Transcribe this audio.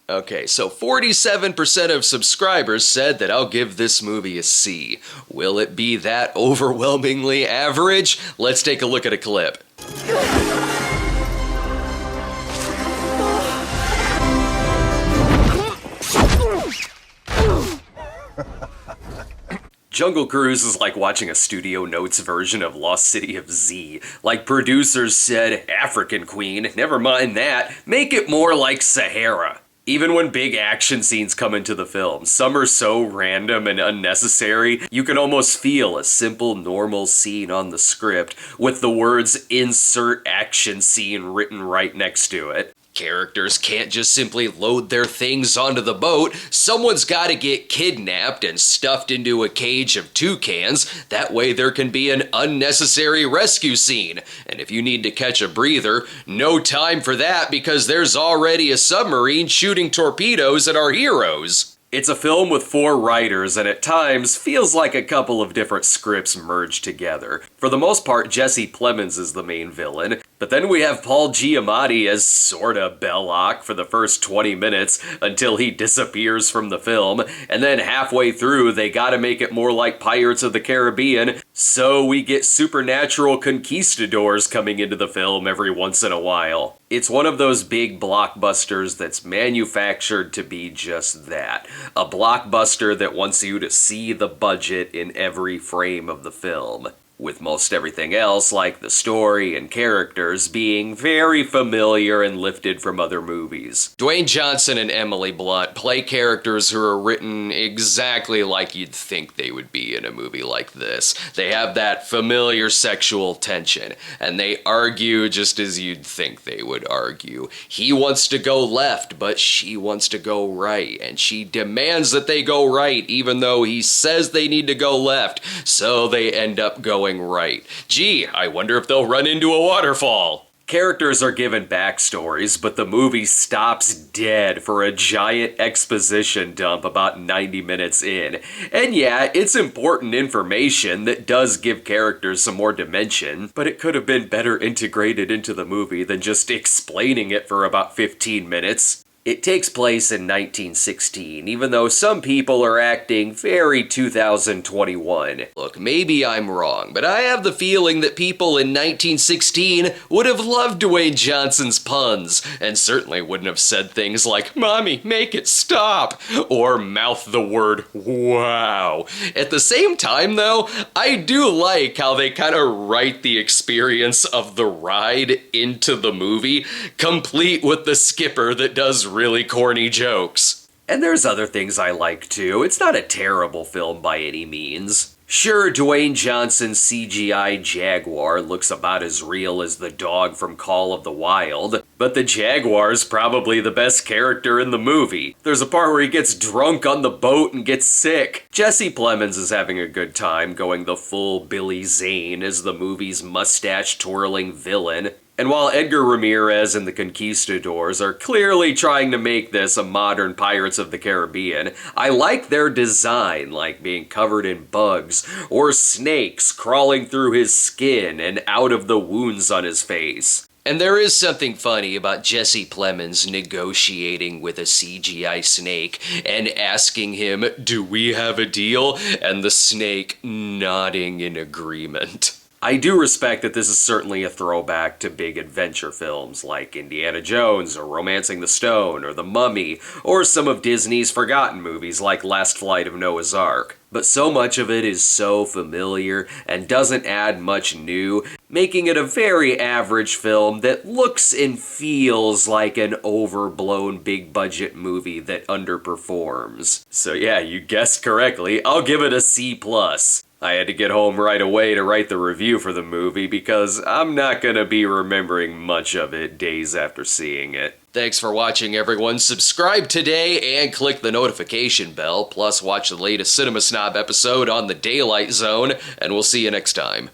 Okay, so 47% of subscribers said that I'll give this movie a C. Will it be that overwhelmingly average? Let's take a look at a clip. Jungle Cruise is like watching a Studio Notes version of Lost City of Z. Like producers said, African Queen, never mind that, make it more like Sahara. Even when big action scenes come into the film, some are so random and unnecessary, you can almost feel a simple, normal scene on the script with the words "insert action scene" written right next to it. Characters can't just simply load their things onto the boat. Someone's gotta get kidnapped and stuffed into a cage of toucans. That way there can be an unnecessary rescue scene. And if you need to catch a breather, no time for that because there's already a submarine shooting torpedoes at our heroes. It's a film with 4 writers and at times feels like a couple of different scripts merged together. For the most part, Jesse Plemons is the main villain, but then we have Paul Giamatti as sorta Belloc for the first 20 minutes until he disappears from the film, and then halfway through they gotta make it more like Pirates of the Caribbean, so we get supernatural conquistadors coming into the film every once in a while. It's one of those big blockbusters that's manufactured to be just that. A blockbuster that wants you to see the budget in every frame of the film, with most everything else, like the story and characters, being very familiar and lifted from other movies. Dwayne Johnson and Emily Blunt play characters who are written exactly like you'd think they would be in a movie like this. They have that familiar sexual tension, and they argue just as you'd think they would argue. He wants to go left, but she wants to go right, and she demands that they go right even though he says they need to go left, so they end up going right. Gee, I wonder if they'll run into a waterfall. Characters are given backstories, but the movie stops dead for a giant exposition dump about 90 minutes in. And yeah, it's important information that does give characters some more dimension, but it could have been better integrated into the movie than just explaining it for about 15 minutes. It takes place in 1916, even though some people are acting very 2021. Look, maybe I'm wrong, but I have the feeling that people in 1916 would have loved Dwayne Johnson's puns, and certainly wouldn't have said things like, "Mommy, make it stop," or mouth the word "wow." At the same time, though, I do like how they kind of write the experience of the ride into the movie, complete with the skipper that does really corny jokes. And there's other things I like too. It's not a terrible film by any means. Sure, Dwayne Johnson's CGI Jaguar looks about as real as the dog from Call of the Wild, but the Jaguar's probably the best character in the movie. There's a part where he gets drunk on the boat and gets sick. Jesse Plemons is having a good time going the full Billy Zane as the movie's mustache-twirling villain. And while Edgar Ramirez and the Conquistadors are clearly trying to make this a modern Pirates of the Caribbean, I like their design, like being covered in bugs, or snakes crawling through his skin and out of the wounds on his face. And there is something funny about Jesse Plemons negotiating with a CGI snake and asking him, "Do we have a deal?" and the snake nodding in agreement. I do respect that this is certainly a throwback to big adventure films like Indiana Jones or Romancing the Stone or The Mummy or some of Disney's forgotten movies like Last Flight of Noah's Ark. But so much of it is so familiar and doesn't add much new, making it a very average film that looks and feels like an overblown big budget movie that underperforms. So yeah, you guessed correctly, I'll give it a C+. I had to get home right away to write the review for the movie because I'm not gonna be remembering much of it days after seeing it. Thanks for watching, everyone. Subscribe today and click the notification bell, plus watch the latest Cinema Snob episode on the Daylight Zone, and we'll see you next time.